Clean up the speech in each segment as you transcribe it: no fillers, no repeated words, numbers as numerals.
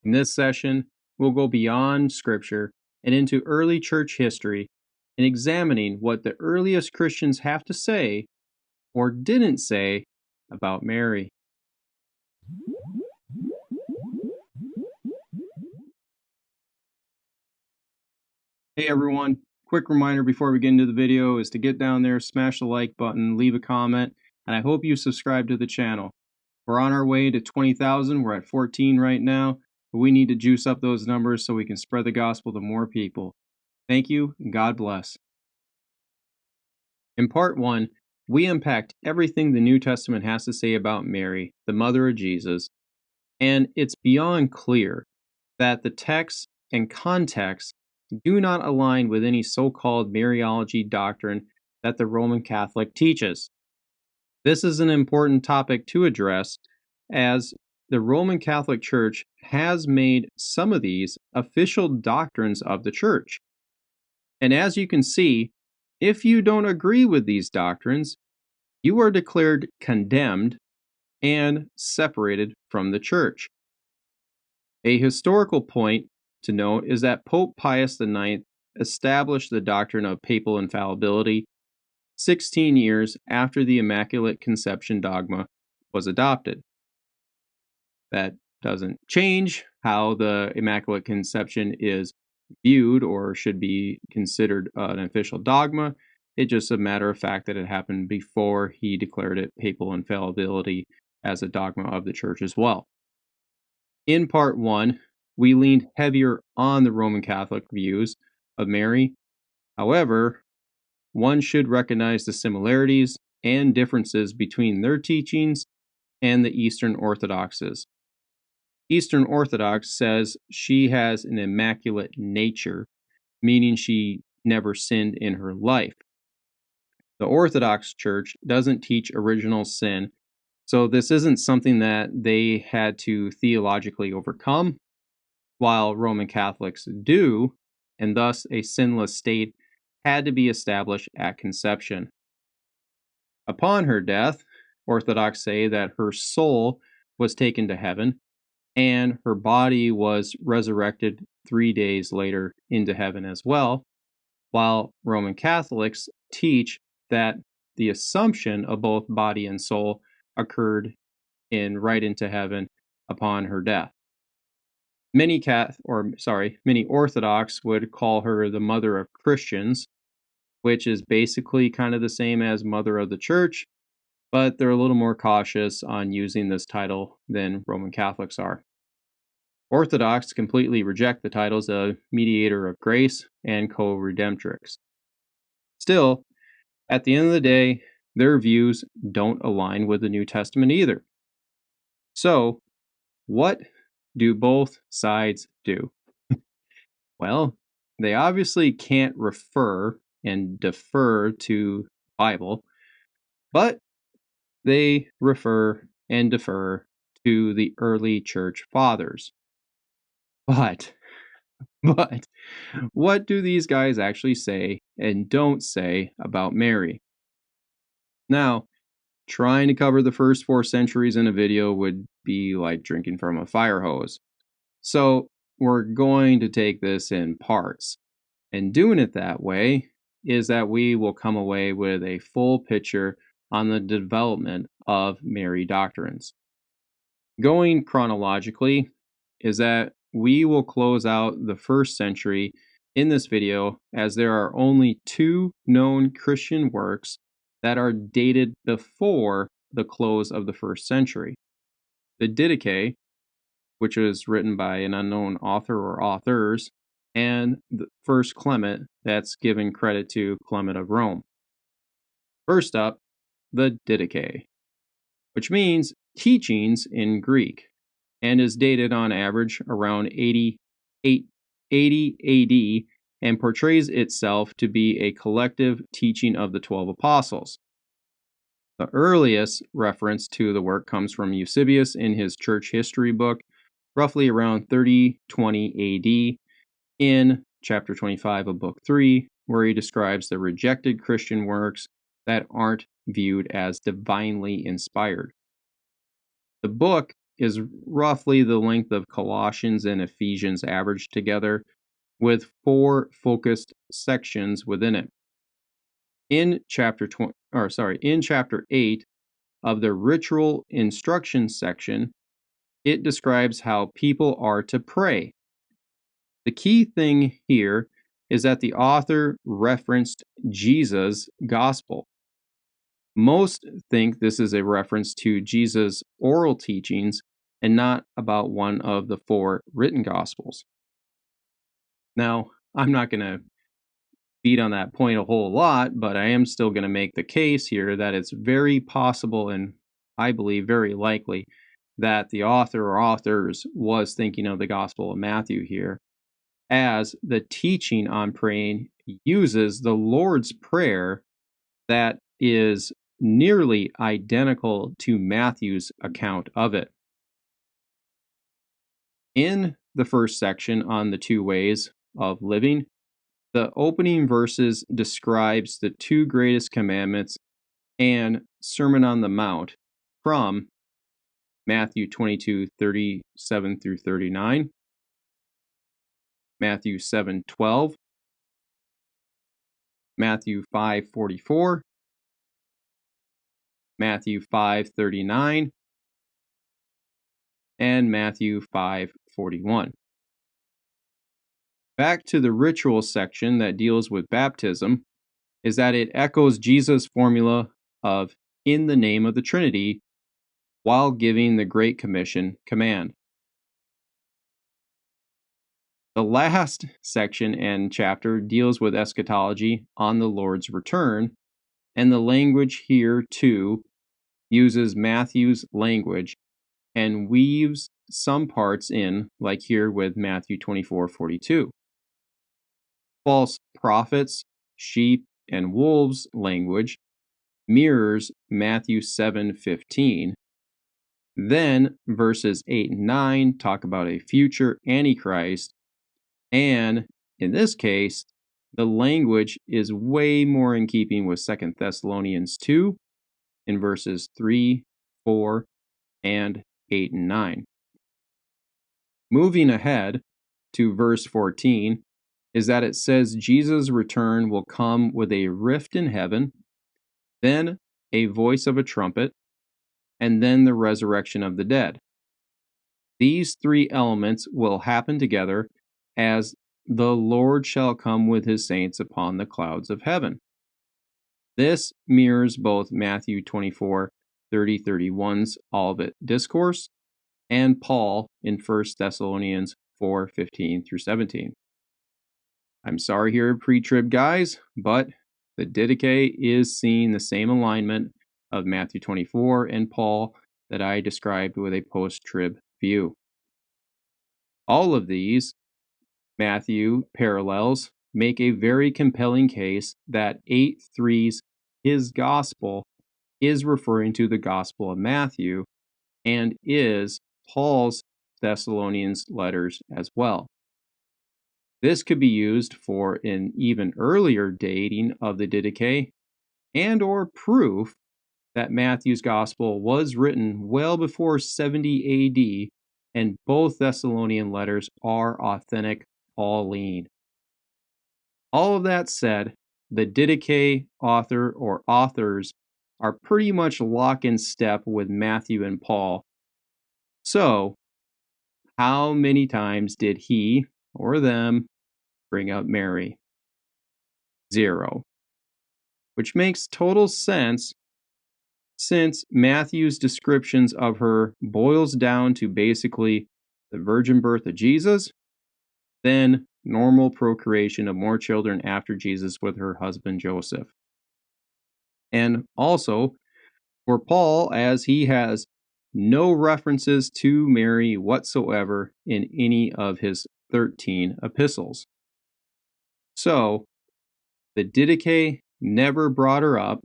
In this session, we'll go beyond Scripture and into early church history and examining what the earliest Christians have to say or didn't say about Mary. Hey everyone, quick reminder before we get into the video is to get down there, smash the like button, leave a comment, and I hope you subscribe to the channel. We're on our way to 20,000, we're at 14 right now, but we need to juice up those numbers so we can spread the gospel to more people. Thank you, and God bless. In part 1, we unpacked everything the New Testament has to say about Mary, the mother of Jesus, and it's beyond clear that the text and context do not align with any so-called Mariology doctrine that the Roman Catholic teaches. This is an important topic to address, as the Roman Catholic Church has made some of these official doctrines of the Church. And as you can see, if you don't agree with these doctrines, you are declared condemned and separated from the Church. A historical point to note is that Pope Pius IX established the doctrine of papal infallibility 16 years after the Immaculate Conception dogma was adopted. That doesn't change how the Immaculate Conception is viewed or should be considered an official dogma. It's just a matter of fact that it happened before he declared it papal infallibility as a dogma of the Church as well. In part 1, we leaned heavier on the Roman Catholic views of Mary. However, one should recognize the similarities and differences between their teachings and the Eastern Orthodoxes. Eastern Orthodox says she has an immaculate nature, meaning she never sinned in her life. The Orthodox Church doesn't teach original sin, so this isn't something that they had to theologically overcome, while Roman Catholics do, and thus a sinless state had to be established at conception. Upon her death, Orthodox say that her soul was taken to heaven, and her body was resurrected 3 days later into heaven as well, while Roman Catholics teach that the assumption of both body and soul occurred right into heaven upon her death. Many Orthodox would call her the mother of Christians, which is basically kind of the same as mother of the Church, but they're a little more cautious on using this title than Roman Catholics are. Orthodox completely reject the titles of mediator of grace and co-redemptrix. Still, at the end of the day, their views don't align with the New Testament either. So, what do both sides do? Well, they obviously can't refer and defer to the Bible, but they refer and defer to the early church fathers. But what do these guys actually say and don't say about Mary? Now, trying to cover the first 4 centuries in a video would be like drinking from a fire hose. So we're going to take this in parts. And doing it that way is that we will come away with a full picture on the development of Mary doctrines. Going chronologically is that we will close out the 1st century in this video, as there are only 2 known Christian works that are dated before the close of the 1st century. The Didache, which was written by an unknown author or authors, and the first Clement, that's given credit to Clement of Rome. First up, the Didache, which means teachings in Greek, and is dated on average around 80 AD, and portrays itself to be a collective teaching of the 12 apostles. The earliest reference to the work comes from Eusebius in his church history book, roughly around 3020 AD, in chapter 25 of book 3, where he describes the rejected Christian works that aren't viewed as divinely inspired. The book is roughly the length of Colossians and Ephesians averaged together, with 4 focused sections within it. In chapter 8 of the ritual instruction section, it describes how people are to pray. The key thing here is that the author referenced Jesus' gospel. Most think this is a reference to Jesus' oral teachings and not about one of the 4 written gospels. Now, I'm not going to beat on that point a whole lot, but I am still going to make the case here that it's very possible, and I believe very likely, that the author or authors was thinking of the Gospel of Matthew here, as the teaching on praying uses the Lord's Prayer that is nearly identical to Matthew's account of it. In the first section on the 2 ways of living, the opening verses describes the 2 greatest commandments and Sermon on the Mount from Matthew 22:37 through 39, Matthew 7:12, Matthew 5:44, Matthew 5:39, and Matthew 5:41. Back to the ritual section that deals with baptism is that it echoes Jesus' formula of "in the name of the Trinity" while giving the Great Commission command. The last section and chapter deals with eschatology on the Lord's return, and the language here too uses Matthew's language and weaves some parts in, like here with Matthew 24:42. False prophets, sheep, and wolves language mirrors Matthew 7:15. Then verses 8 and 9 talk about a future Antichrist, and in this case, the language is way more in keeping with 2 Thessalonians 2 in verses 3, 4, and 8 and 9. Moving ahead to verse 14 is that it says Jesus' return will come with a rift in heaven, then a voice of a trumpet, and then the resurrection of the dead. These 3 elements will happen together as the Lord shall come with his saints upon the clouds of heaven. This mirrors both Matthew 24:30-31's Olivet Discourse and Paul in 1 Thessalonians 4:15 through 17. I'm sorry here, pre-trib guys, but the Didache is seeing the same alignment of Matthew 24 and Paul that I described with a post-trib view. All of these Matthew parallels make a very compelling case that 8:3's his gospel is referring to the Gospel of Matthew and is Paul's Thessalonians letters as well. This could be used for an even earlier dating of the Didache and or proof that Matthew's gospel was written well before 70 AD and both Thessalonian letters are authentic Pauline. All of that said, the Didache author or authors are pretty much lock in step with Matthew and Paul. So, how many times did he or them bring up Mary? 0. Which makes total sense since Matthew's descriptions of her boils down to basically the virgin birth of Jesus, then normal procreation of more children after Jesus with her husband Joseph. And also, for Paul, as he has no references to Mary whatsoever in any of his 13 epistles. So, the Didache never brought her up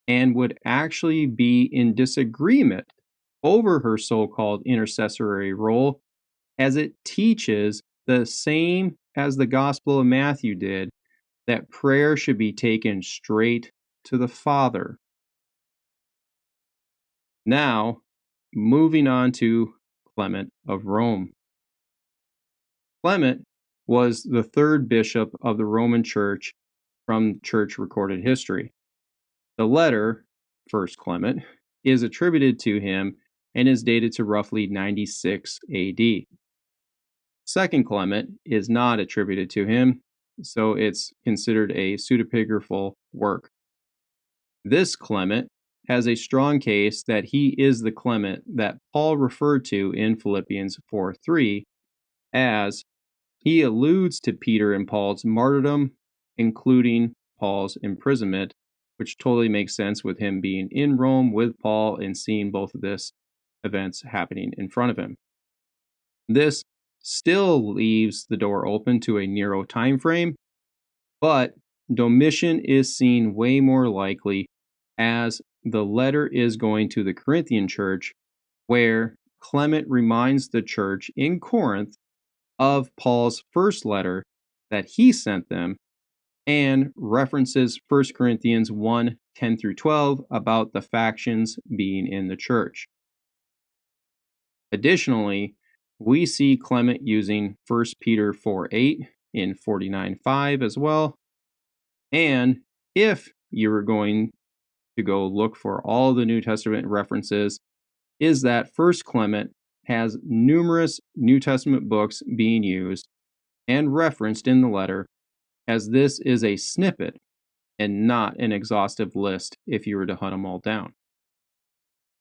and would actually be in disagreement over her so-called intercessory role, as it teaches the same as the Gospel of Matthew did, that prayer should be taken straight to the Father. Now, moving on to Clement of Rome. Clement was the third bishop of the Roman Church from church recorded history. The letter, First Clement, is attributed to him and is dated to roughly 96 AD. Second Clement is not attributed to him, so it's considered a pseudepigraphal work. This Clement has a strong case that he is the Clement that Paul referred to in Philippians 4:3, as he alludes to Peter and Paul's martyrdom, including Paul's imprisonment, which totally makes sense with him being in Rome with Paul and seeing both of this events happening in front of him. This still leaves the door open to a Nero time frame, but Domitian is seen way more likely, as the letter is going to the Corinthian church, where Clement reminds the church in Corinth of Paul's first letter that he sent them, and references 1 Corinthians 1:10 through 12 about the factions being in the church. Additionally, we see Clement using 1 Peter 4:8 in 49:5 as well. And if you were going to go look for all the New Testament references, is that 1 Clement has numerous New Testament books being used and referenced in the letter, as this is a snippet and not an exhaustive list if you were to hunt them all down.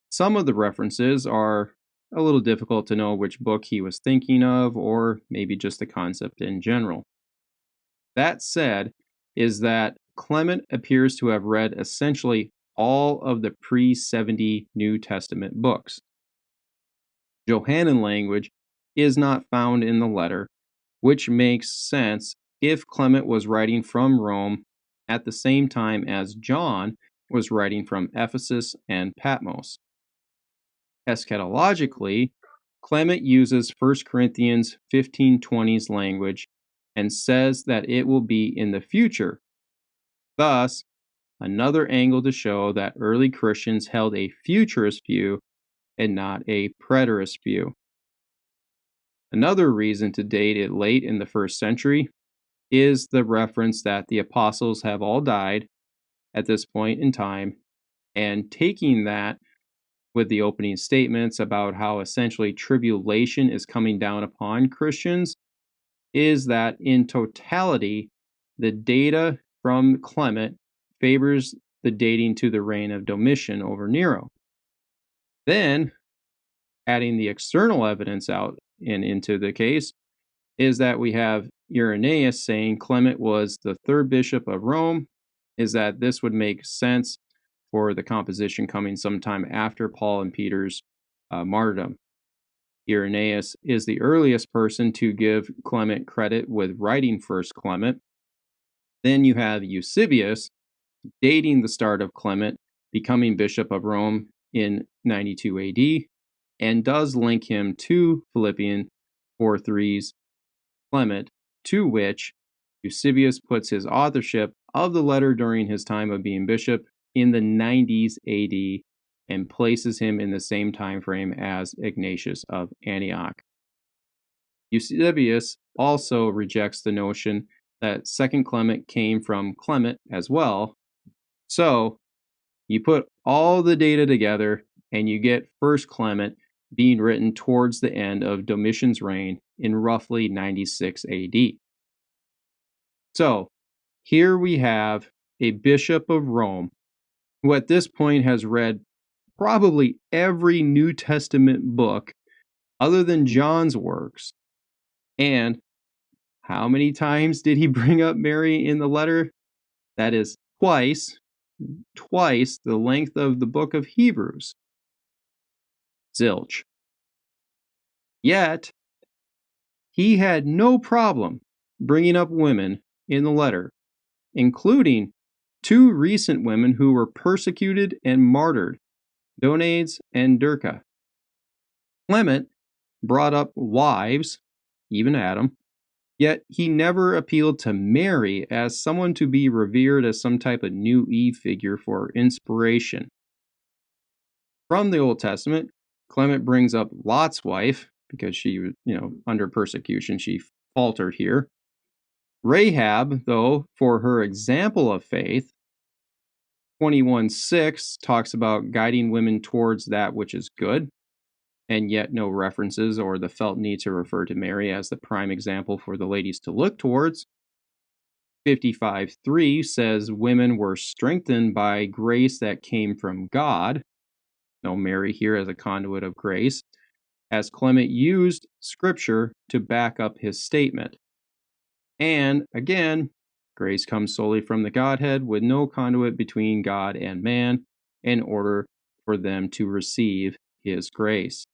Some of the references are a little difficult to know which book he was thinking of, or maybe just the concept in general. That said, is that Clement appears to have read essentially all of the pre-70 New Testament books. Johannine language is not found in the letter, which makes sense if Clement was writing from Rome at the same time as John was writing from Ephesus and Patmos. Eschatologically, Clement uses 1 Corinthians 15:20's language and says that it will be in the future. Thus, another angle to show that early Christians held a futurist view and not a preterist view. Another reason to date it late in the first century is the reference that the apostles have all died at this point in time, and taking that with the opening statements about how essentially tribulation is coming down upon Christians, is that in totality, the data from Clement favors the dating to the reign of Domitian over Nero. Then, adding the external evidence out and into the case, is that we have Irenaeus saying Clement was the third bishop of Rome, is that this would make sense for the composition coming sometime after Paul and Peter's martyrdom. Irenaeus is the earliest person to give Clement credit with writing First Clement. Then you have Eusebius dating the start of Clement becoming bishop of Rome in 92 AD, and does link him to Philippians 4:3's Clement, to which Eusebius puts his authorship of the letter during his time of being bishop in the 90s AD and places him in the same time frame as Ignatius of Antioch. Eusebius also rejects the notion that Second Clement came from Clement as well. So you put all the data together and you get First Clement being written towards the end of Domitian's reign in roughly 96 AD. So here we have a bishop of Rome who at this point has read probably every New Testament book other than John's works. And how many times did he bring up Mary in the letter? That is twice the length of the book of Hebrews. Zilch. Yet, he had no problem bringing up women in the letter, including two recent women who were persecuted and martyred, Donades and Dirca. Clement brought up wives, even Adam, yet he never appealed to Mary as someone to be revered as some type of new Eve figure for inspiration. From the Old Testament, Clement brings up Lot's wife because she, under persecution, she faltered here. Rahab, though, for her example of faith, 21:6 talks about guiding women towards that which is good, and yet no references or the felt need to refer to Mary as the prime example for the ladies to look towards. 55:3 says women were strengthened by grace that came from God. No Mary here as a conduit of grace, as Clement used scripture to back up his statement. And again, grace comes solely from the Godhead with no conduit between God and man in order for them to receive his grace.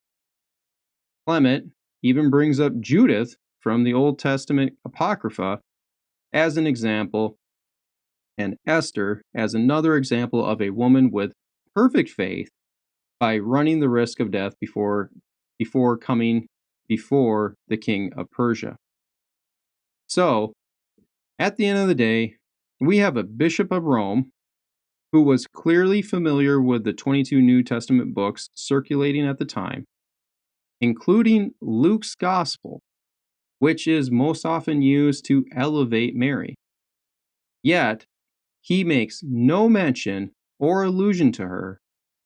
Clement even brings up Judith from the Old Testament Apocrypha as an example, and Esther as another example of a woman with perfect faith by running the risk of death before coming before the king of Persia. So, at the end of the day, we have a bishop of Rome who was clearly familiar with the 22 New Testament books circulating at the time, including Luke's Gospel, which is most often used to elevate Mary. Yet, he makes no mention or allusion to her,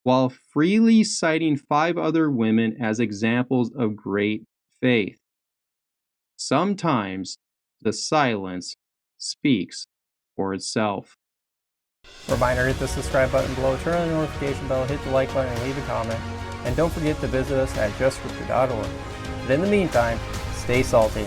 while freely citing 5 other women as examples of great faith. Sometimes the silence speaks for itself. Reminder, hit the subscribe button below, turn on the notification bell, hit the like button, and leave a comment. And don't forget to visit us at justscripture.org. But in the meantime, stay salty.